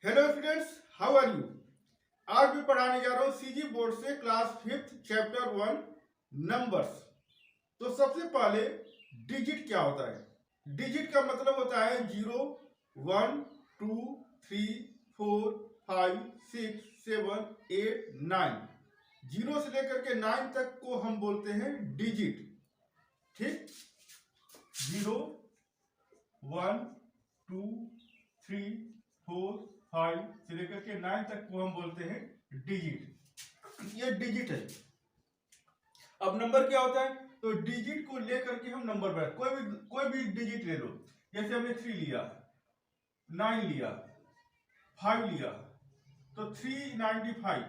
Hello students, how are you. आज मैं पढ़ाने जा रहा हूँ सीजी बोर्ड से क्लास 5th चैप्टर 1 नंबर्स। तो सबसे पहले डिजिट क्या होता है। डिजिट का मतलब होता है 0, 1, 2, 3, 4, 5, 6, 7, 8, 9। 0 से लेकर के 9 तक को हम बोलते हैं डिजिट। ठीक, 0, 1, 2, 3, 4, 5 से लेकर के 9 तक को हम बोलते हैं डिजिट। ये डिजिट है। अब नंबर क्या होता है, तो डिजिट को लेकर के हम नंबर बनाए। कोई भी डिजिट ले लो, जैसे हमने 3 लिया, 9 लिया, 5 लिया, तो 395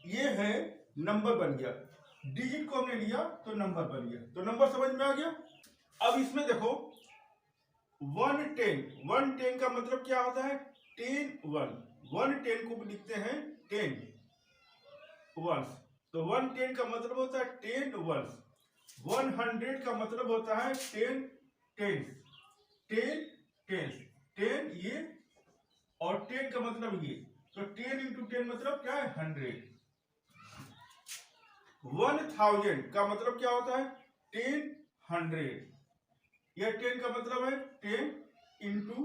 ये है नंबर बन गया। डिजिट को हमने लिया तो नंबर बन गया। तो नंबर समझ में आ गया। अब इसमें देखो 110 का मतलब क्या होता है, 10 1। 110 को लिखते हैं 10 वंस, तो 110 का मतलब होता है 10 वंस। 100 का मतलब होता है 10 टेंस। 10 टेंस, 10 ये और 10 का मतलब ये, तो 10 into 10 मतलब क्या है 100। 1000 का मतलब क्या होता है 10 100। यह 10 का मतलब है 10 into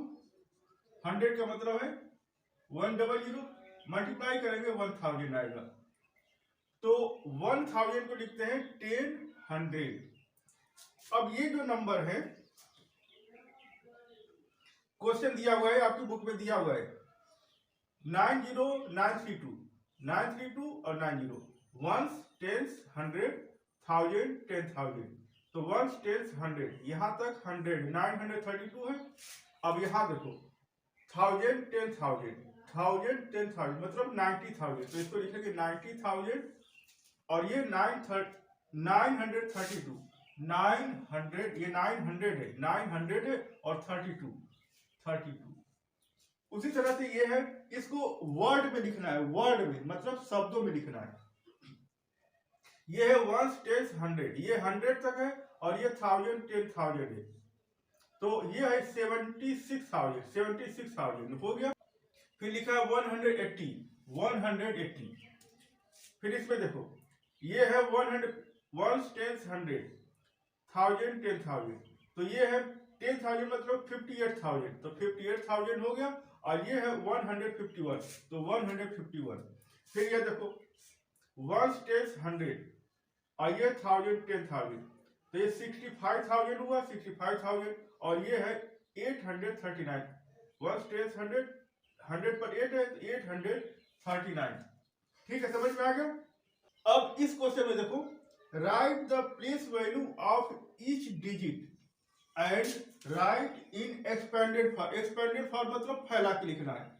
100 का मतलब है 100, मल्टीप्लाई करेंगे 1000 आएगा। तो 1000 को लिखते हैं 10 100। अब ये जो नंबर है, क्वेश्चन दिया हुआ है, आपकी बुक में दिया हुआ है 90932 932 और 90, वंस टेंस 100 1000 10,000। तो वंस टेंस 100, यहां तक 100 932 है। अब यहां देखो 1000 10,000 1000 10,000 मतलब 90,000, तो इसको लिखेंगे 90,000। और ये 932 900, ये 900 है, 900 है और 32। उसी तरह से ये है, इसको वर्ड में लिखना है, वर्ड में मतलब शब्दों में लिखना है। ये है 1 10 100, ये 100 तक है और ये 1000 10,000 है। तो ये है 76,000 हो गया। फिर लिखा है 180। फिर इसमें देखो ये है 100 1 10 100 1000 10,000, तो ये है 10,000 मतलब 58,000, तो 58,000 हो गया। और ये है 151, तो 151। फिर ये देखो 1 10 100 और ये 1000 10,000, तो ये 65,000 हुआ, 65,000। और ये है 839, 1 10 100 100 पर 8 है तो 839। ठीक है, समझ में आ गया। अब इस क्वेश्चन में देखो, right the place value of each digit and right in expanded form. Expanded form मतलब फैला के लिखना है।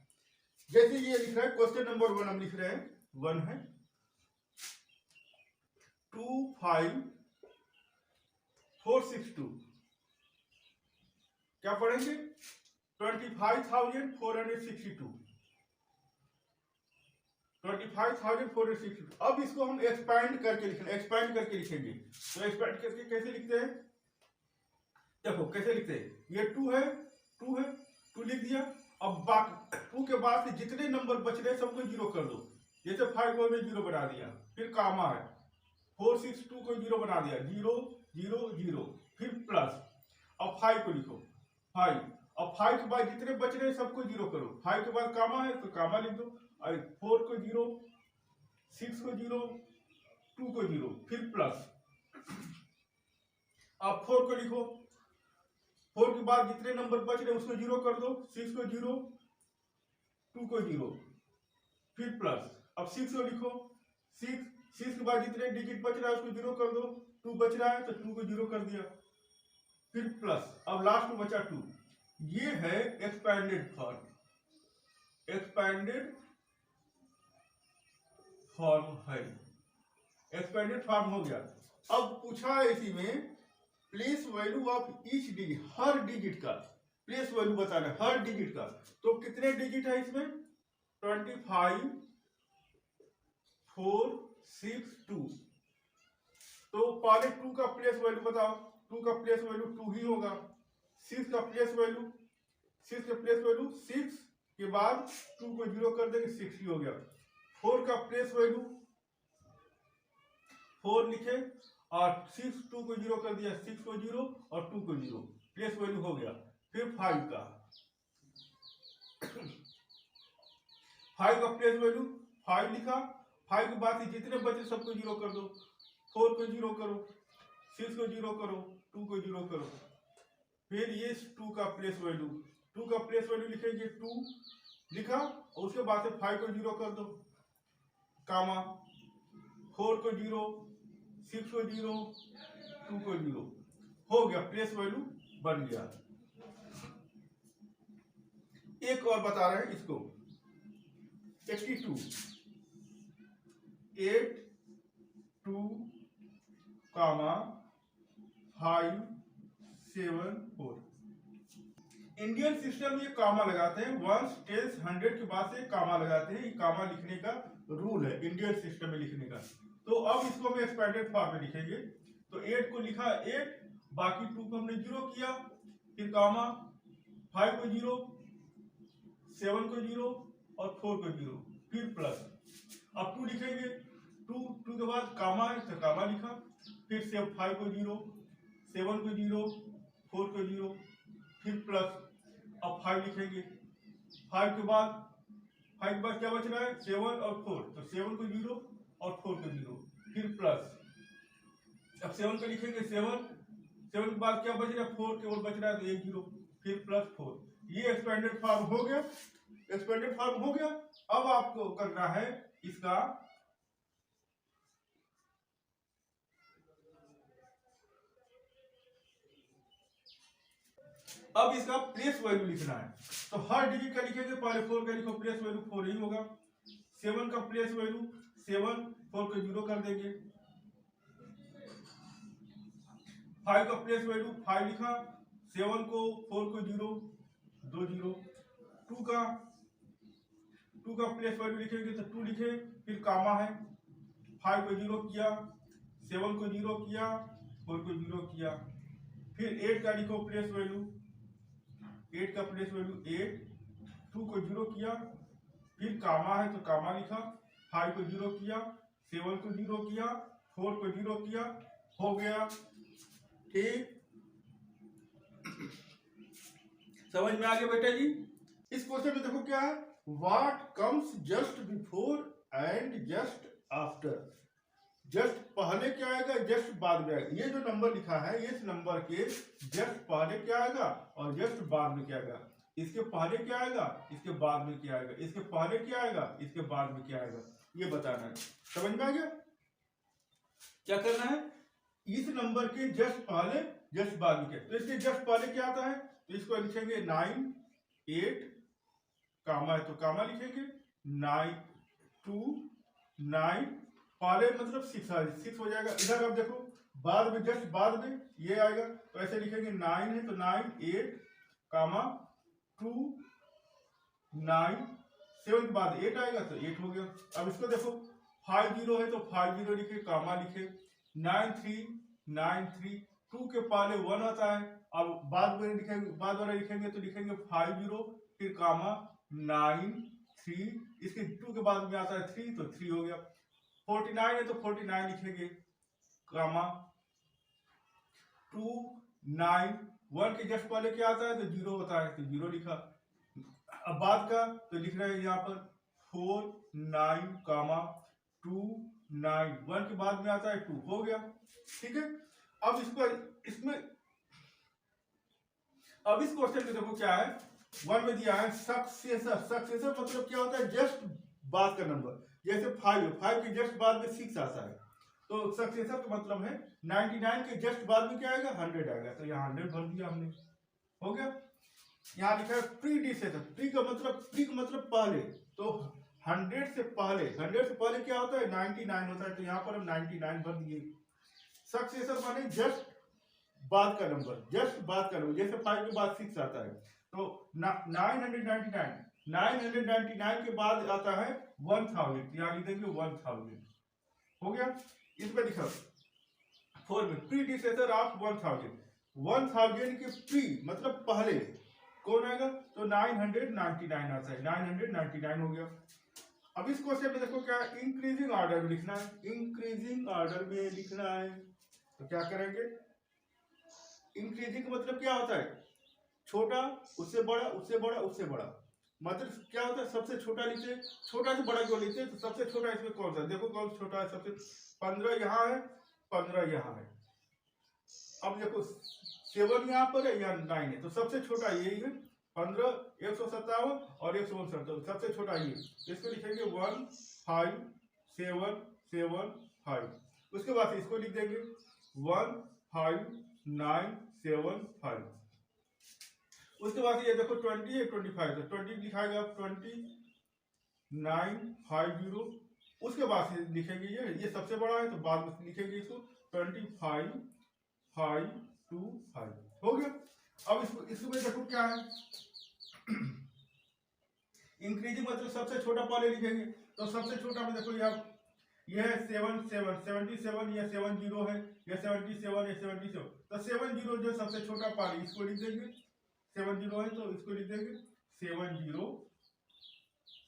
जैसे ये लिख रहा है क्वेश्चन नंबर 1, हम लिख रहे हैं 1 है 25462। क्या पढ़ेंगे 25,462 25,462। अब इसको हम एक्सपैंड करके लिखेंगे, तो एक्सपैंड करके कैसे लिखते हैं, देखो कैसे लिखते हैं। ये 2 है 2 लिख दिया। अब 2 के बाद से जितने नंबर बच रहे सबको 0 कर दो। जैसे 5 को हमने 0 बना दिया, फिर कामा है 462 को 0 बना दिया, 0 0 0, फिर प्लस। अब 5 को लिखो 5, अब 5 के बाद जितने बच रहे सबको 0 करो। 5 के बाद कामा है तो कामा लिख दो, और 4 को 0, 6 को 0, 2 को 0, फिर प्लस। अब 4 को लिखो, 4 के बाद जितने नंबर बच रहे उसको 0 कर दो। 6 को 0, 2 को 0, फिर प्लस। अब 6 को लिखो, 6 के बाद जितने डिजिट बच रहा है उसको 0 कर दो। 2 बच रहा है तो 2 को 0 कर दिया, फिर प्लस। अब लास्ट में बचा 2। ये है एक्सपैंडेड फॉर्म। एक्सपैंडेड फॉर्म है, एक्सपैंडेड फॉर्म हो गया। अब पूछा है इसी में place value of each digit, her digit का प्लेस वैल्यू बताना है, हर डिजिट का। तो कितने डिजिट है इसमें 25 4 6 2। तो पहले 2 का प्लेस वैल्यू बताओ, 2 का प्लेस वैल्यू 2 ही होगा। 6 का प्लेस वैल्यू 6 के बाद 2 को 0 कर देंगे, 6 ही हो गया। 4 का प्लेस वैल्यू 4 लिखे और 6 2 को 0 कर दिया, 6 को 0 और 2 को 0, प्लेस वैल्यू हो गया। फिर 5 का 5 का प्लेस वैल्यू 5 लिखा, 5 के बाद जितने बचे सबको 0 कर दो, 4 को 0 करो, 6 को 0 करो, 2 को 0 करो। फिर ये 2 का प्लेस वैल्यू लिखेंगे, 2 लिखा और उसके बाद से 5 को 0 कर दो, कामा 4 को 0, 6 को 0, 2 को 0, हो गया, प्लेस वैल्यू बन गया। एक और बता रहे हैं इसको, 82 8 2 कामा 5 7 4। इंडियन सिस्टम ये कामा लगाते हैं, 1 10 100 के बाद से कामा लगाते हैं। ये कामा लिखने का रूल है इंडियन सिस्टम में लिखने का। तो अब इसको हम एक्सपेंडेड फॉर्म में लिखेंगे। तो 8 को लिखा 8, बाकी 2 को हमने 0 किया, फिर कामा 5 को 0, 7 को 0 और 4 को 0, फिर प्लस। अब 2 लिखेंगे, 2 के बाद कामा है तो कामा लिखा, फिर से 5 को 0, 7 को 0, 4 को 0, फिर प्लस। अब 5 लिखेंगे, 5 के बाद क्या बच रहा है, 7 और 4, तो 7 को 0 और 4 को 0, फिर प्लस। अब 7 को लिखेंगे, 7 के बाद क्या बच रहा है, 4 केवल बच रहा है तो 1 0, फिर प्लस 4। ये एक्सपेंडेड फॉर्म हो गया। अब आपको करना है इसका प्लेस वैल्यू लिखना है। तो हर डिजिट का लिखेंगे, पहले 4 का लिखो, प्लेस वैल्यू 4 ही होगा। 7 का प्लेस वैल्यू 7, 4 को 0 कर देंगे। 5 का प्लेस वैल्यू 5 लिखा, 7 को 4 को 0, 2 0। 2 का प्लेस वैल्यू लिखेंगे तो 2 लिखे, फिर कामा है, 5 को 0 किया, 7 को 0 किया, 4 को 0 किया। फिर 8 का लिखो प्लेस वैल्यू, 8 का प्लेस वैल्यू 8, 2 को 0 किया, फिर कामा है तो कामा लिखा, 5 को 0 किया, 7 को 0 किया, 4 को 0 किया, हो गया। ठीक, समझ में आ गया बेटा जी। इस क्वेश्चन में देखो क्या है, what comes just before and just after. Just पहले क्या आएगा, जस्ट बाद में आएगा। ये जो नंबर लिखा है, इस नंबर के जस्ट पहले क्या आएगा और जस्ट बाद में क्या आएगा। इसके पहले क्या आएगा, इसके बाद में क्या आएगा, इसके पहले क्या आएगा, इसके बाद में क्या आएगा, ये बताना है। समझ में आ गया। क्या करना है, इस नंबर के जस्ट पहले जस्ट बाद में क्या। तो इसके जस्ट पहले क्या आता है, तो इसको लिखेंगे 9 8, कामा है तो कामा लिखेंगे, 9 2 9, पहले मतलब 6 हो जाएगा। इधर अब देखो बाद में, जस्ट बाद में ये आएगा, तो ऐसे लिखेंगे 9 है तो 9 8, कामा 2 9, 7 के बाद 8 आएगा तो 8 हो गया। अब इसको देखो 5 0 है तो 5 0 लिखे, कामा लिखे, 9 3 9 3, 2 के पहले 1 आता है। अब बाद वाला लिखेंगे तो लिखेंगे 5 0, फिर कामा 9 3, इसके 2 के बाद में आता है 3 तो 3 हो गया। 49 है तो 49 लिखेंगे, कामा 2 9, 1 के जस्ट पहले क्या आता है तो 0 होता है तो 0 लिखा। अब बाद का तो लिख रहे हैं यहाँ पर 4 9, कामा 2 9, 1 के बाद में आता है 2, हो गया। ठीक है, अब अब इस क्वेश्चन में देखो क्या है, 1 में दिया है सक्सेसर मतलब क्या होता है, जस्ट बाद का नंबर। जैसे 5 के जस्ट बाद में 6 आता है, तो सक्सेसर का मतलब है 99 के जस्ट बाद में क्या आएगा, 100 आएगा। तो यहाँ 100 भर दिया हमने, हो गया। यहाँ लिखा है प्रीडिसेसर, प्री का मतलब पहले, तो 100 से पहले क्या होता है, 99 होता है, तो यहाँ पर हम 99 भर दिए। सक्सेसर माने जस्ट बाद का नंबर, जैसे 5 के बाद 6 आता है, तो 999 के बाद आता है 1000, यहाँ लिख देंगे 1000, हो गया। इसमें लिखा 4 में प्रीडिसेसर ऑफ 1000 के प्री मतलब पहले कौन आएगा, तो 999 आता है, 999 हो गया। अब इस क्वेश्चन में देखो क्या इंक्रीजिंग ऑर्डर में लिखना है, इंक्रीजिंग ऑर्डर में लिखना है। तो क्या करेंगे, इंक्रीजिंग मतलब क्या होता है, छोटा उससे बड़ा उससे बड़ा उससे बड़ा, मतलब क्या होता है सबसे छोटा लिखते, छोटा से बड़ा क्यों लिखते, तो सबसे छोटा इसमें कौन सा, देखो कौन छोटा है सबसे, 15 यहाँ है, 15 यहाँ है। अब देखो 7 यहाँ पर है, यहाँ 9 है, तो सबसे छोटा यही है 15, 157 और 159, सबसे छोटा ये, इसको लिखेंगे 15775। उसके बाद इसको लिख देंगे 15975। उसके बाद ये देखो 20 है 25, तो 20 लिखाएगा 20950। उसके बाद लिखेंगे ये सबसे बड़ा है, तो बाद में लिखेंगे इसको 25525 हो गया। अब इसमें देखो क्या है, इंक्रीजिंग मतलब सबसे छोटा पहले लिखेंगे, तो सबसे छोटा में देखो यहाँ यह है 77, यह 70 है, यह 77 है 77, तो 70 जो सबसे छोटा पहले इसको लिख देंगे, 70 है तो इसको लिख देंगे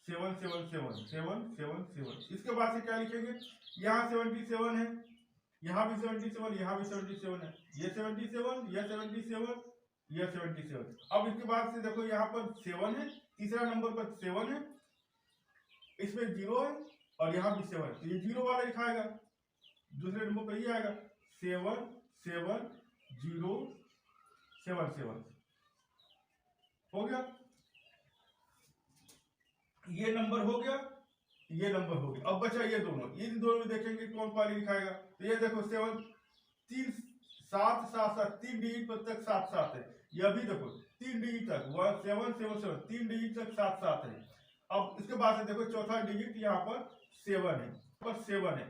70777। इसके बाद से क्या लिखेंगे, यहाँ 77 है, यहाँ भी 77, यहाँ भी 77 है, ये 77, यह 77, यह 77। अब इसके बाद से देखो यहाँ पर 7 है, तीसरा नंबर पर 7 है, इसमें 0 है और यहाँ भी 7 है, तो ये 0 वाला लिखाएगा, दूसरे नंबर पर ये आएगा 77077 हो गया। ये नंबर हो गया, ये नंबर हो गया। अब बचा ये दोनों, इन दोनों में देखेंगे कौन पाली लिखाएगा, तो ये देखो 7 3 7 7 7 3 डिजिट पर तक 7 7 है, यह भी देखो 3 डिजिट तक 1777 3 डिजिट तक 7 7 है। अब इसके बाद से देखो चौथा डिजिट यहाँ पर 7 है,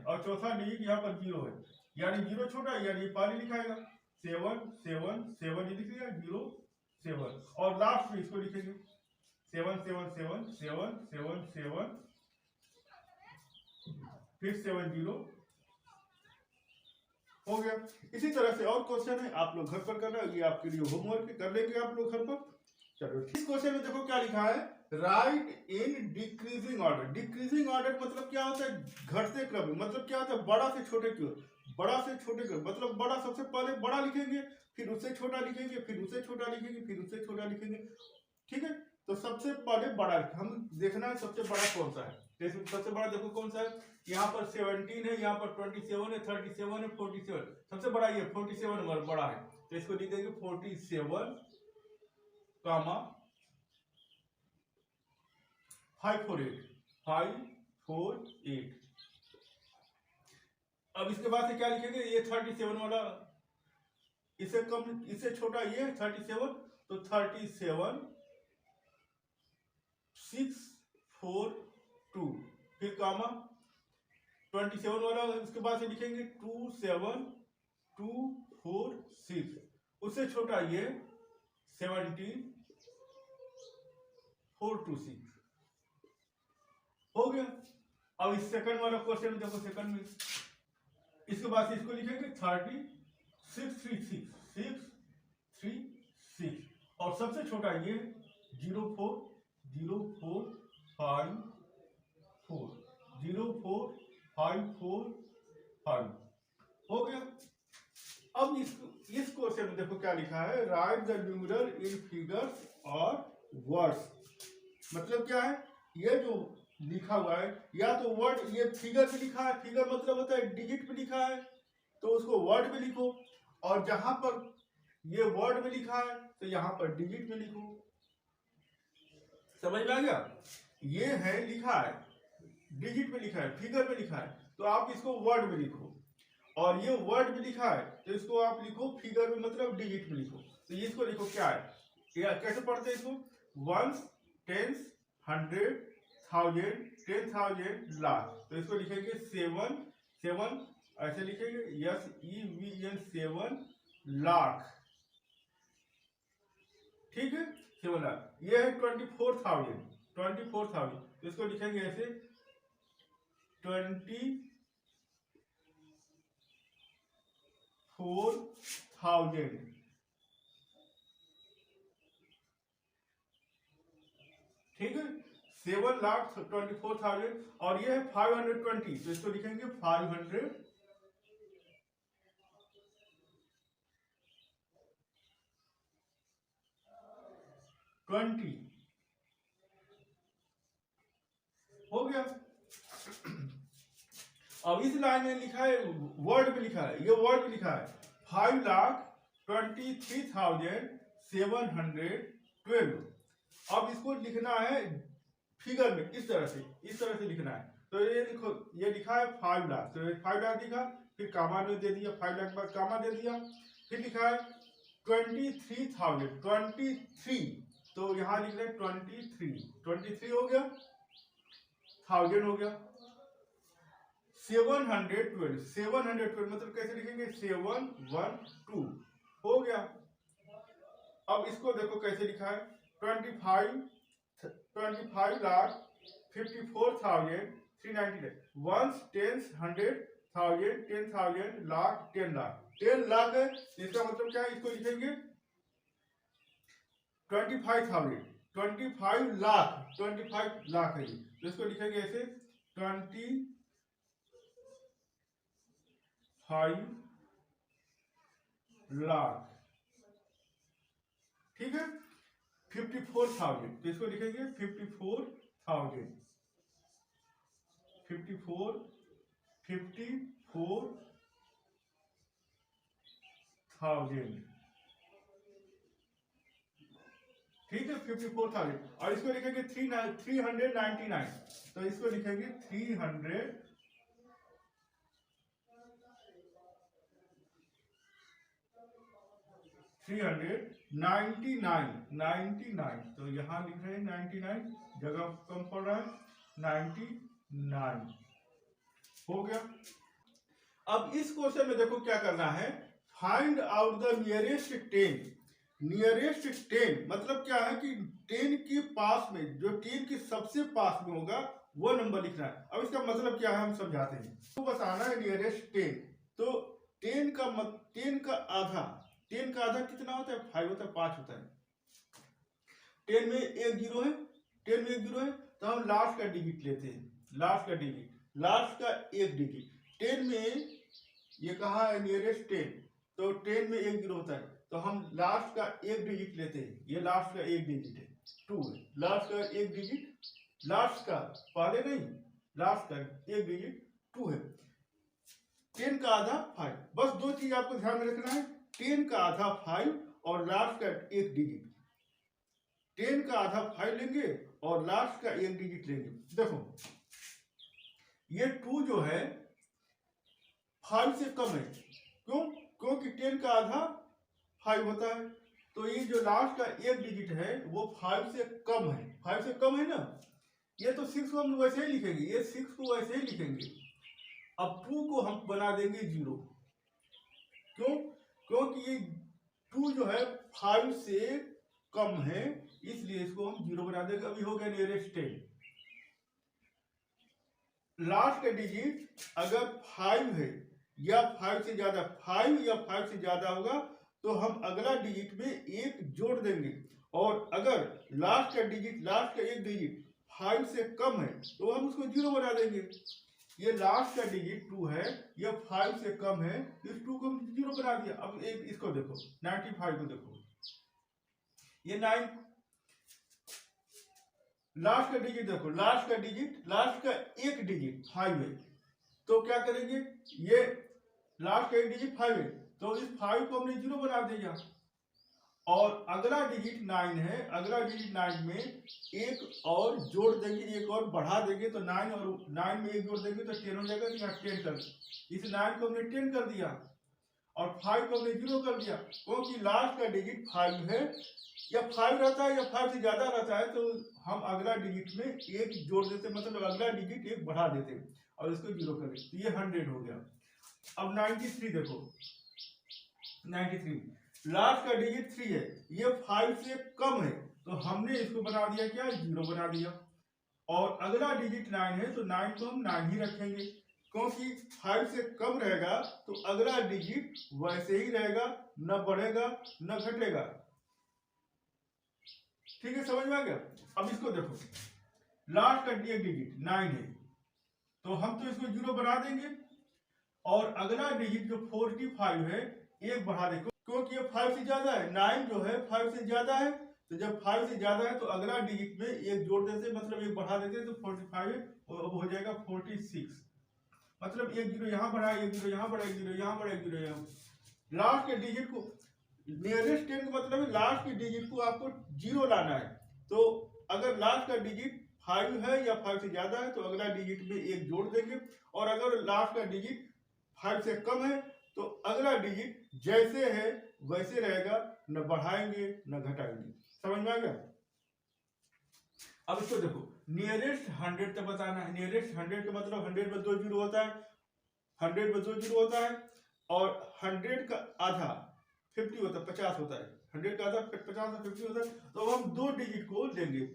और चौथा डिजिट यहाँ पर 0 है, यानी 0 छोटा है, यानी पाली लिखाएगा 7 7 7, ये लिख लिया 0 7, और लास्ट में इसको लिखेंगे 7 7 7 7 7 7 फिर 70 हो गया। इसी तरह से और क्वेश्चन है, आप लोग घर पर करना, ये आपके लिए होमवर्क कर लेंगे आप लोग घर पर। चलो ठीक, क्वेश्चन में देखो क्या लिखा है, right in decreasing order. Decreasing order मतलब क्या होता है, घटते क्रम में, मतलब क्या होता है बड़ा से छोटे की ओर, बड़ा से छोटे की ओर, मतलब बड़ा सबसे पहले बड़ा लिखेंगे, फिर उससे छोटा लिखेंगे, फिर उससे छोटा लिखेंगे, फिर उससे छोटा लिखेंगे, ठीक है। तो सबसे पहले बड़ा हम देखना है सबसे बड़ा कौन सा है, जैसे सबसे बड़ा देखो कौन सा है, यहाँ पर 17 है, यहाँ पर 27 है, 37 है, 47, सबसे बड़ा ये 47 बड़ा है, तो इसको लिख देंगे 47 कामा 548। अब इसके बाद से क्या लिखेंगे, ये 37 वाला, इससे कम इससे छोटा ये 37, तो 37 642, फिर कामा 27 वाला, इसके बाद से लिखेंगे 27246, उससे छोटा ये 17426 हो गया। अब इस सेकंड वाला क्वेश्चन में देखो, सेकंड में इसके बाद से इसको लिखेंगे 30636, और सबसे छोटा ये 04045 हो गया। अब इस क्वेश्चन में देखो क्या लिखा है, right the numeral in figures और वर्ड्स। मतलब क्या है, ये जो लिखा हुआ है, या तो वर्ड ये फिगर पे लिखा है, फिगर मतलब होता है डिजिट पे लिखा है, तो उसको वर्ड में लिखो, और जहां पर ये वर्ड में लिखा है तो यहां पर डिजिट में लिखो। समझ में आ गया, ये है लिखा है डिजिट में लिखा है, फिगर में लिखा है, तो आप इसको वर्ड में लिखो, और ये वर्ड में लिखा है तो इसको आप लिखो फिगर में, मतलब डिजिट में लिखो। तो इसको लिखो क्या है, कैसे पढ़ते हैं इसको, 1 10 100 1000 10,000 लाख, तो इसको लिखेंगे 7 7, ऐसे लिखेंगे SEVN 7 लाख, ठीक है 7 लाख। ये है 24,000, तो इसको लिखेंगे ऐसे 24,000 54,000। ठीक है, 7,24,000 और ये है 520, तो इसको लिखेंगे 520। हो गया। अब इस लाइन में लिखा है, वर्ड में लिखा है, ये वर्ड में लिखा है 5,23,712। अब इसको लिखना है फिगर में, इस तरह से लिखना है। तो ये लिखो, ये लिखा है 5 लाख, तो 5 लाख लिखा, फिर कामा में दे दिया, 5 लाख के बाद कामा दे दिया, फिर लिखा है 23,000, तो यहाँ लिख रहे हैं 23 हो गया, 1000 हो गया। 712 मतलब कैसे लिखेंगे, 712 हो गया। अब इसको देखो कैसे लिखा है, 25,54,399। Ones, tens, 100,000, 10,000, lakh, 10 lakh. 10 लाख है, इसका मतलब क्या है, इसको लिखेंगे 25,000, 25 लाख, 25 लाख है, तो इसको लिखेंगे ऐसे 25 लाख। ठीक है, 54,000, तो इसको लिखेंगे 54,000, 54,000। ठीक है, 54,000 और इसको लिखेंगे 399, तो इसको लिखेंगे 399, तो यहाँ लिख रहे हैं 99, जगह कम पड़ रहा है, 99 हो गया। अब इस क्वेश्चन में देखो क्या करना है, find out the nearest 10। Nearest 10 मतलब क्या है कि 10 के पास में, जो 10 के सबसे पास में होगा वो नंबर लिखना है। अब इसका मतलब क्या है हम समझाते हैं, तो बस आना है नियरेस्ट 10। तो 10 का आधा, 10 का आधा कितना होता है, 5 होता है, 5 होता है। 10 में एक जीरो है, 10 में एक जीरो है, तो हम लास्ट का डिजिट लेते हैं, लास्ट का एक डिजिट। 10 में ये कहा है नियरेस्ट 10, तो 10 में एक जीरो होता है, तो हम लास्ट का एक डिजिट लेते हैं, ये लास्ट का एक डिजिट है, 2 है, लास्ट का एक डिजिट, लास्ट का पहले नहीं, लास्ट का एक डिजिट 2 है। 10 का आधा 5, बस दो चीज आपको ध्यान में रखना है, 10 का आधा 5 और लास्ट का एक डिजिट। 10 का आधा 5 लेंगे और लास्ट का एक डिजिट लेंगे। देखो ये 2 जो है 5 से कम है, क्यों, क्योंकि 10 का आधा 5 होता है, तो ये जो लास्ट का एक डिजिट है वो 5 से कम है, 5 से कम है ना। ये तो 6 को हम वैसे ही लिखेंगे, ये 6 को वैसे ही लिखेंगे। अब 2 को हम बना देंगे 0, क्यों, क्योंकि ये 2 जो है 5 से कम है, इसलिए इसको हम 0 बना देंगे। अभी हो गया नियरेस्ट 10। लास्ट का डिजिट अगर 5 है या 5 से ज्यादा, 5 या 5 से ज्यादा होगा तो हम अगला डिजिट में एक जोड़ देंगे, और अगर लास्ट का एक डिजिट 5 से कम है तो हम उसको 0 बना देंगे। ये लास्ट का डिजिट 2 है, ये 5 से कम है, इस 2 को 0 बना दिया। अब एक इसको देखो, 95 को देखो, ये 9, लास्ट का डिजिट देखो, लास्ट का एक डिजिट 5 है, तो क्या करेंगे, ये लास्ट का एक डिजिट 5 है, तो इस 5 को हमने 0 बना दिया, और अगला डिजिट 9 है, अगला डिजिट 9 में एक और जोड़ देंगे, एक और बढ़ा देंगे, तो 9 और 9 में एक जोड़ देंगे तो 10 हो जाएगा, यहाँ 10 कर, इस 9 को हमने 10 कर दिया और 5 को हमने 0 कर दिया, क्योंकि लास्ट का डिजिट 5 है, या 5 रहता है या 5 से ज्यादा रहता है तो हम अगला डिजिट में एक जोड़ देते, मतलब अगला डिजिट एक बढ़ा देते और इसको 0 कर देते, ये 100 हो गया। अब 93 देखो, 93 लास्ट का डिजिट 3 है, ये 5 से कम है, तो हमने इसको बना दिया क्या, 0 बना दिया, और अगला डिजिट 9 है, तो 9 को हम 9 ही रखेंगे, क्योंकि 5 से कम रहेगा तो अगला डिजिट वैसे ही रहेगा, न बढ़ेगा न घटेगा। ठीक है, समझ में आ गया। अब इसको देखो, लास्ट का डिजिट 9 है तो हम तो इसको 0 बना देंगे और अगला डिजिट जो 45 है एक बढ़ा देंगे, क्योंकि ये 5 से ज्यादा है। 9 जो है 5 से ज्यादा है, तो जब 5 से ज्यादा है तो अगला डिजिट में एक जोड़ देते, मतलब एक बढ़ा देते तो 45 अब हो जाएगा 46। मतलब एक 0 यहाँ बढ़ा, एक 0 यहाँ बढ़ा, एक 0 यहाँ बढ़ा, एक 0 यहाँ। लास्ट के डिजिट को नियरेस्ट 10 का मतलब है लास्ट के डिजिट को आपको 0 लाना है। तो अगर लास्ट का डिजिट 5 है या 5 से ज्यादा है तो अगला डिजिट में एक जोड़ देंगे, और अगर लास्ट का डिजिट 5 से कम है तो अगला डिजिट जैसे है वैसे रहेगा, न बढ़ाएंगे न घटाएंगे। समझ में आ गया। अब इसको देखो, नियरेस्ट 100 तक बताना है। नियरेस्ट 100 का मतलब 100 में 2 जीरो होता है, 100 में 2 जीरो होता है, और 100 का आधा 50 होता है, 50 होता है। 100 का आधा 50 और 50 होता है। तो हम 2 डिजिट को लेंगे,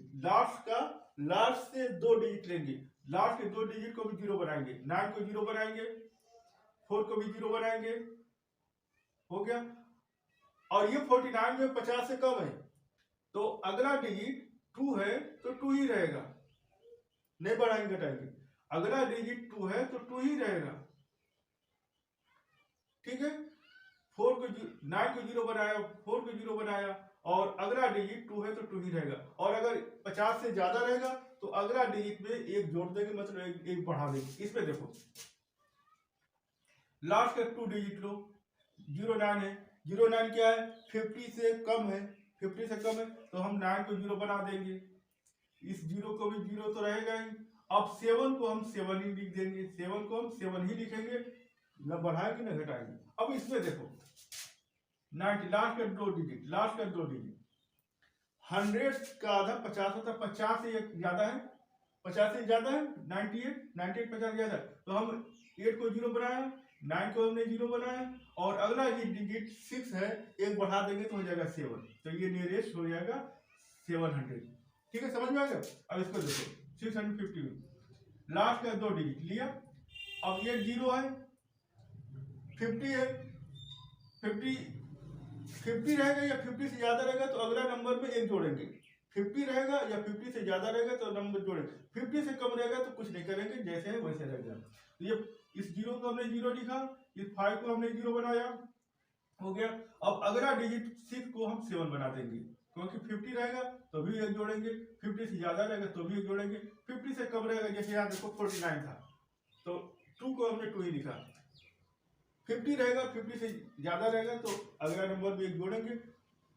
लास्ट से 2 डिजिट लेंगे, लास्ट के 2 डिजिट को भी 0 बनाएंगे। 9 को 0 बनाएंगे, 4 को भी 0 बनाएंगे, हो गया। और ये 49 में 50 से कम है तो अगला डिजिट 2 है तो 2 ही रहेगा, नहीं बढ़ाएंगे घटाएंगे। अगला डिजिट 2 है तो 2 ही रहेगा। ठीक है, 9 को 0 बनाया, 4 को 0 बनाया, और अगला डिजिट 2 है तो 2 ही रहेगा। और अगर 50 से ज्यादा रहेगा तो अगला डिजिट में एक जोड़ देंगे, मतलब एक बढ़ा देंगे। इसमें देखो, लास्ट का 2 डिजिट लो, 09 है। 09 क्या है, 50 से कम है, 50 से कम है तो हम 9 को 0 बना देंगे, इस 0 को भी 0 तो रहेगा ही। अब 7 को हम 7 ही लिख देंगे, 7 को हम 7 ही लिखेंगे, न बढ़ाएंगे न घटाएंगे। अब इसमें देखो 90, लास्ट का 2 डिजिट, लास्ट का 2 डिजिट 100 का आधा 50 होता है, 50 से ज्यादा है, 50 से ज्यादा है 98, 98 50 ज्यादा है तो हम 8 को 0 बनाया, 9 को हमने 0 बनाया, और अगला ये डिजिट 6 है, एक बढ़ा देंगे तो हो जाएगा 7। तो ये नियरेस्ट हो जाएगा 700। ठीक है, समझ में आ गया। अब इसको देखो 650, लास्ट का 2 डिजिट लिया, अब ये 0 है, 50 है, 50 रहेगा या 50 से ज्यादा रहेगा तो अगला नंबर में एक जोड़ेंगे। 50 रहेगा या 50 से ज्यादा रहेगा तो नंबर जोड़ेंगे। 50 से कम रहेगा तो कुछ नहीं करेंगे, जैसे है वैसे रहेगा। तो ये इस 0 को हमने 0 लिखा, इस 5 को हमने 0 बनाया, हो गया। अब अगला डिजिट 6 को हम 7 बना देंगे, क्योंकि 50 रहेगा तो भी एक जोड़ेंगे, 50 से ज्यादा रहेगा तो भी एक जोड़ेंगे, 50 से कम रहेगा, जैसे यहाँ देखो 49 था तो 2 को हमने 2 ही लिखा। 50 रहेगा, 50 से ज्यादा रहेगा तो अगला नंबर भी एक जोड़ेंगे,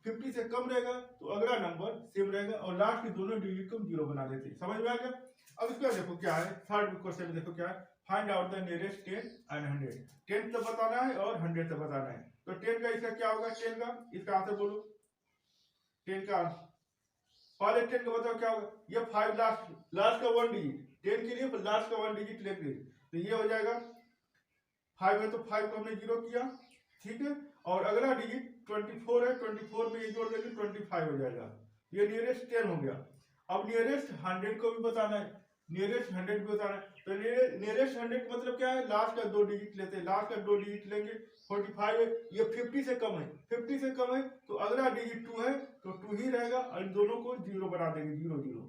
50 से कम रहेगा तो अगला नंबर सेम रहेगा, और लास्ट के दोनों डिजिट को 0 बना देते। समझ में आ गया। अब इसका देखो क्या है, थर्ड क्वेश्चन देखो क्या है, find out the nearest 10 and 100। 10 तक बताना है और 100 तक बताना है। तो 10 का इसका क्या होगा, 10 का इसका आंसर बोलो। 10 का पहले 10 का बताओ क्या होगा, ये 5 लास्ट का 1 डिजिट, 10 के लिए लास्ट का 1 डिजिट लेंगे तो ये हो जाएगा 5 है तो 5 को हमने 0 किया, ठीक है। और अगला डिजिट 24 है, 24 में ये जोड़ देंगे 25 हो जाएगा, ये नियरेस्ट 10 हो गया। अब नियरेस्ट 100 को भी बताना है, नियरेस्ट 100 भी बताना है। तो नियरेस्ट 100 का मतलब क्या है, लास्ट का 2 डिजिट लेते हैं, लास्ट का 2 डिजिट लेंगे, 45 है, ये 50 से कम है, 50 से कम है तो अगला डिजिट 2 है तो 2 ही रहेगा, और इन दोनों को 0 बना देंगे, 0 0।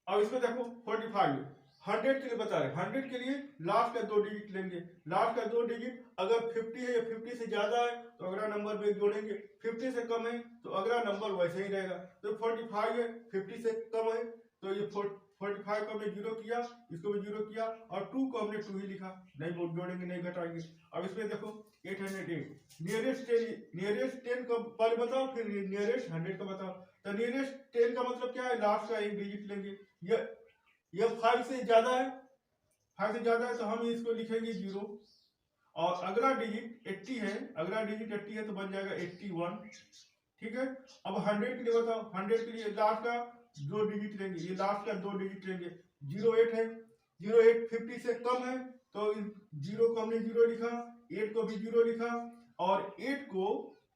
अब इसको देखो 45 100 के लिए बता रहे, 100 के लिए लास्ट का 2 डिजिट लेंगे, लास्ट का 2 डिजिट अगर 50 है या 50 से ज्यादा है तो अगला नंबर में जोड़ेंगे, 50 से कम है तो अगला नंबर वैसे ही रहेगा। तो 45 है, 50 से कम है तो ये 45 को हमने 0 किया, इसको भी 0 किया, और 2 को हमने 2 ही लिखा, नहीं जोड़ेंगे नहीं घटाएंगे। अब इसमें देखो 808, नियरेस्ट 10 का पहले बताओ, फिर नियरेस्ट 100 का बताओ। तो नियरेस्ट 10 का मतलब क्या है, लास्ट का एक डिजिट लेंगे, ये 5 से ज्यादा है, 5 से ज्यादा है तो हम इसको लिखेंगे 0, और अगला डिजिट 80 है, अगला डिजिट 80 है तो बन जाएगा 81, ठीक है। अब 100 के लिए बताओ, 100 के लिए लास्ट का 2 डिजिट लेंगे, ये लास्ट का 2 डिजिट लेंगे, 08 है, 08 50 से कम है तो 0 को हमने 0 लिखा, 8 को भी 0 लिखा, और 8 को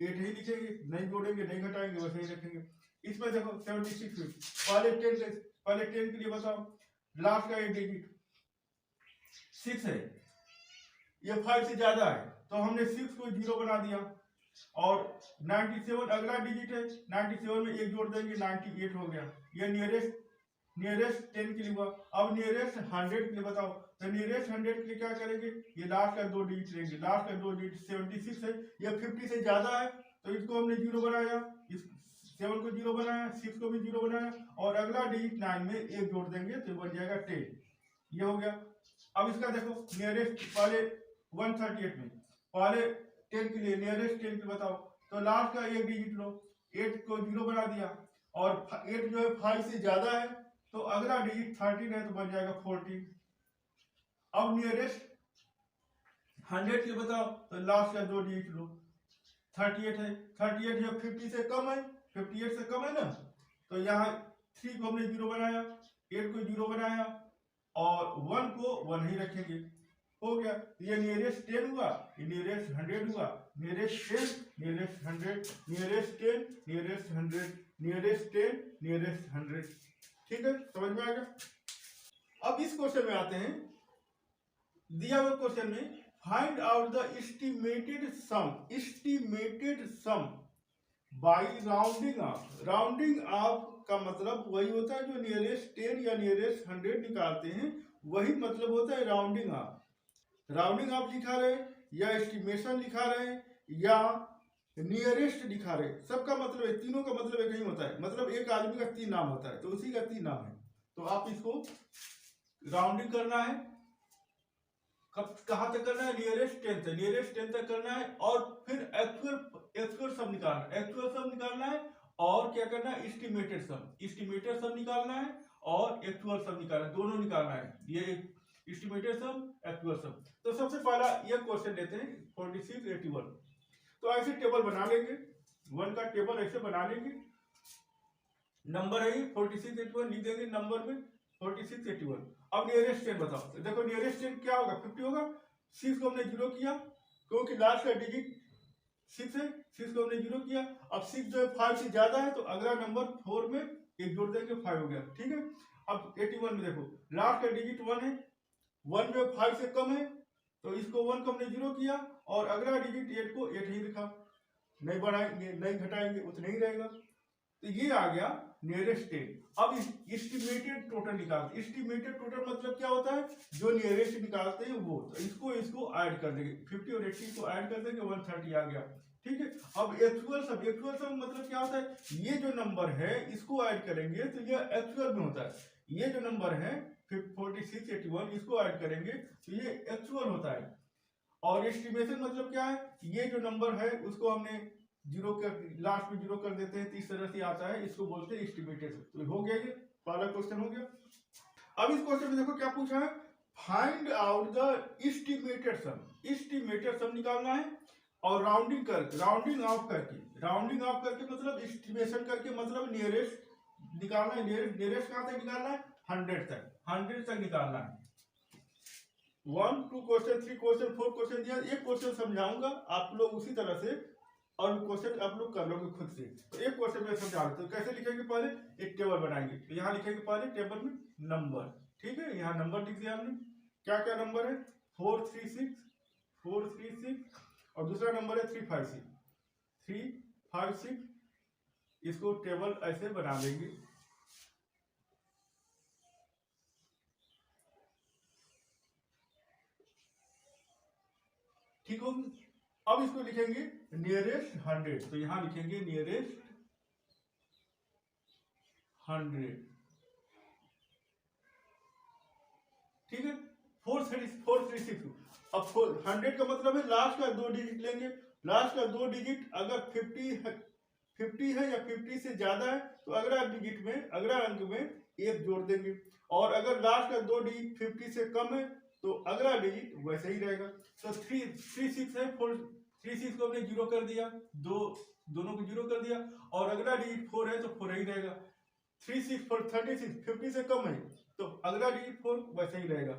8 ही लिखेंगे, नहीं जोड़ेंगे नहीं घटाएंगे वैसे ही रखेंगे। इसमें देखो 76 पहले 10 के लिए बताओ, लास्ट का एक डिजिट 6 है, ये 5 से ज्यादा है तो हमने 6 को 0 बना दिया। और 97 अगला डिजिट है, 97 में एक जोड़ देंगे 98 हो गया। ये नियरेस्ट 10 के लिए हुआ। अब नियरेस्ट 100 के लिए बताओ, तो नियरेस्ट 100 के लिए क्या करेंगे, ये लास्ट का दो डिजिट लेंगे, लास्ट का दो डिजिट 76 है, ये 50 से ज्यादा है तो इसको हमने 0 बनाया, इस 7 को 0 बनाया, 6 को भी 0 बनाया, और अगला डिजिट 9 में एक जोड़ देंगे तो बन जाएगा 10, ये हो गया। अब इसका देखो नियरेस्ट पहले 138 में पहले 10 के लिए नियरेस्ट 10 के बताओ, तो लास्ट का एक डिजिट लो, 8 को 0 बना दिया, और 8 जो है 5 से ज्यादा है तो अगला डिजिट 13 है तो बन जाएगा 14। अब नियरेस्ट 100 के बताओ, तो लास्ट का दो डिजिट लो, 38 है, 38 जो 50 से कम है, 58 से कम है ना, तो यहाँ 3 को हमने 0 बनाया, 8 को 0 बनाया, और 1 को 1 ही रखेंगे, हो गया। ये नियरेस्ट 10 हुआ, ये नियरेस्ट 100 हुआ, nearest 10, nearest 100, nearest 10, nearest 100, nearest 10, nearest 100। ठीक है, समझ में आ गया। अब इस क्वेश्चन में आते हैं, दिया हुए क्वेश्चन में find out the estimated sum by rounding off. Rounding off का मतलब वही होता है जो नियरेस्ट 10 या नियरेस्ट 100 निकालते हैं, वही मतलब होता है राउंडिंग ऑफ। राउंडिंग ऑफ लिखा रहे या एस्टिमेशन लिखा रहे या नियरेस्ट लिखा रहे, सबका मतलब है, तीनों का मतलब एक ही होता है, मतलब एक आदमी का 3 नाम होता है तो उसी का 3 नाम है। तो आप इसको राउंडिंग करना है, कहां तक करना है, नियरेस्ट 10 तक, नियरेस्ट 10 तक करना है, और फिर एक्चुअल सम निकालना है, और क्या करना है, एस्टिमेटेड सम निकालना है, और एक्चुअल सम निकालना है, दोनों निकालना है, ये एस्टिमेटेड सम, एक्चुअल सम। तो सबसे पहला ये क्वेश्चन लेते हैं 46, 81। तो ऐसे टेबल बना लेंगे, 1 का टेबल ऐसे बना लेंगे, नंबर है 46, 81 लिख देंगे नंबर में 46, 81। अब नियरेस्ट 10 बताओ, तो देखो नियरेस्ट 10 क्या होगा, 50 होगा। 6 को हमने 0 किया क्योंकि लास्ट का डिजिट 6 है, 6 को हमने 0 किया। अब 6 जो है 5 से ज्यादा है तो अगला नंबर 4 में एक जोड़ देंगे, 5 हो गया। ठीक है, अब 81 में देखो लास्ट का डिजिट 1 है, 1 जो 5 से कम है तो इसको 1 को हमने 0 किया, और अगला डिजिट 8 को 8 ही लिखा, नहीं बढ़ाएंगे नहीं घटाएंगे, उतना ही रहेगा। तो ये आ गया नियरेस्ट 10। अब एस्टिमेटेड टोटल निकालते, एस्टिमेटेड टोटल मतलब क्या होता है, जो नियरेस्ट निकालते हैं वो, तो इसको ऐड कर देंगे, 50 और 80 को ऐड कर देंगे, 130 आ गया। ठीक है, अब एक्चुअल सम मतलब क्या होता है, ये जो नंबर है इसको ऐड करेंगे तो ये एक्चुअल में होता है, ये जो नंबर है 46, 81 इसको ऐड करेंगे तो ये एक्चुअल होता है। और एस्टिमेशन मतलब क्या है, ये जो नंबर है उसको हमने 0 कर लास्ट में 0 कर देते हैं, तो इस तरह से आता है, इसको बोलते हैं एस्टिमेटेड। तो हो गया, ये पहला क्वेश्चन हो गया। अब इस क्वेश्चन में देखो क्या पूछा है, फाइंड आउट द एस्टिमेटेड सम निकालना है, और राउंडिंग ऑफ करके मतलब एस्टिमेशन करके मतलब नियरेस्ट निकालना है, नियरेस्ट कहां तक निकालना है, 100 तक निकालना है। 1, 2 क्वेश्चन, 3 क्वेश्चन, 4 क्वेश्चन दिया, एक क्वेश्चन समझाऊंगा आप लोग उसी तरह से, और क्वेश्चन आप लोग कर लोगे खुद से। तो एक क्वेश्चन में समझा देते, तो कैसे लिखेंगे, पहले एक टेबल बनाएंगे, तो यहाँ लिखेंगे पहले टेबल में नंबर। ठीक है, यहाँ नंबर लिख दिया हमने, क्या क्या नंबर है, 436, और दूसरा नंबर है 356, इसको टेबल ऐसे बना लेंगे। ठीक हो, अब इसको लिखेंगे नियरेस्ट 100, तो यहां लिखेंगे नियरेस्ट 100। ठीक है, 436। अब 100 का मतलब है लास्ट का दो डिजिट लेंगे, लास्ट का दो डिजिट अगर 50 है या 50 से ज्यादा है तो अगला डिजिट में, अगला अंक में एक जोड़ देंगे, और अगर लास्ट का दो डिजिट 50 से कम है तो अगला डिजिट वैसे ही रहेगा। तो 36 है, 36 को हमने 0 कर दिया, दोनों को 0 कर दिया, और अगला डिजिट 4 है तो 4 ही रहेगा। 36 4 36 50 से कम है तो अगला डिजिट 4 वैसे ही रहेगा।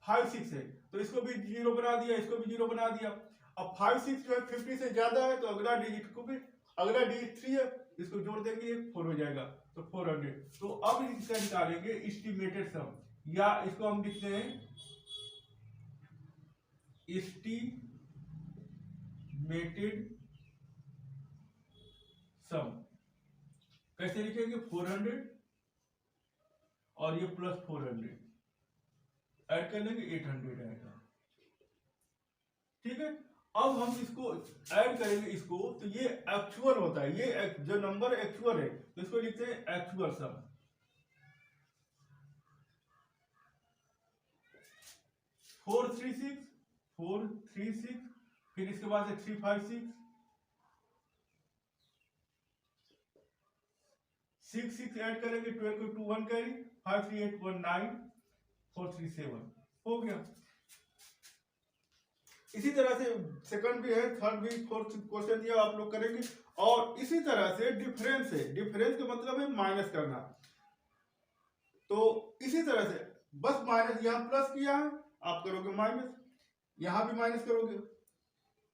5 6 है तो इसको भी 0 बना दिया, इसको भी 0 बना दिया। अब 5 6 जो है 50 से ज्यादा है तो अगला डिजिट 3 है, इसको जोड़ देंगे, ये 4 हो जाएगा, तो 400। तो अब इसका निकालेंगे एस्टिमेटेड सम, या इसको हम लिखते हैं एस्टिमेटेड सम। कैसे लिखेंगे? 400 और ये प्लस 400 ऐड कर लेंगे, 800 आएगा। ठीक है, अब हम इसको ऐड करेंगे इसको, तो ये एक्चुअल होता है, ये जो नंबर एक्चुअल है तो इसको लिखते हैं एक्चुअल सम। फोर थ्री सिक्स, फिर इसके बाद से 356, 6 ऐड करेंगे, 12 को 2 1 कैरी, 5 3 8 1 9 4 3 7 हो गया। इसी तरह से सेकंड भी है, थर्ड भी, फोर्थ क्वेश्चन दिया आप लोग करेंगे। और इसी तरह से डिफरेंस है, डिफरेंस का मतलब है माइनस करना। तो इसी तरह से बस माइनस, यहाँ प्लस किया है आप करोगे माइनस, यहाँ भी माइनस करोगे।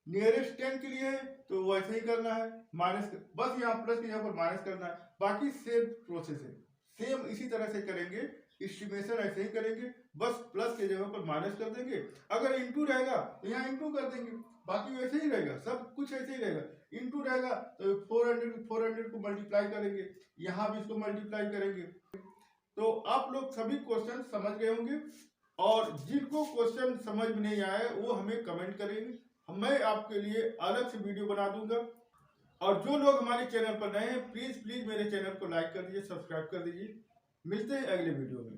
नियरेस्ट 10 के लिए है तो वैसे ही करना है, माइनस बस यहाँ प्लस के यहाँ पर माइनस करना है, बाकी सेम प्रोसेस है, सेम इसी तरह से करेंगे। एस्टिमेशन ऐसे ही करेंगे, बस प्लस के जगह पर माइनस कर देंगे। अगर इंटू रहेगा तो यहाँ इंटू कर देंगे, बाकी वैसे ही रहेगा, सब कुछ ऐसे ही रहेगा। इंटू रहेगा तो 400 को मल्टीप्लाई करेंगे, यहाँ भी इसको मल्टीप्लाई करेंगे। तो आप लोग सभी क्वेश्चन समझ गए होंगे, और जिनको क्वेश्चन समझ में नहीं आया वो हमें कमेंट करेंगे, मैं आपके लिए अलग से वीडियो बना दूंगा। और जो लोग हमारे चैनल पर नए हैं प्लीज मेरे चैनल को लाइक कर दीजिए, सब्सक्राइब कर दीजिए। मिलते हैं अगले वीडियो में।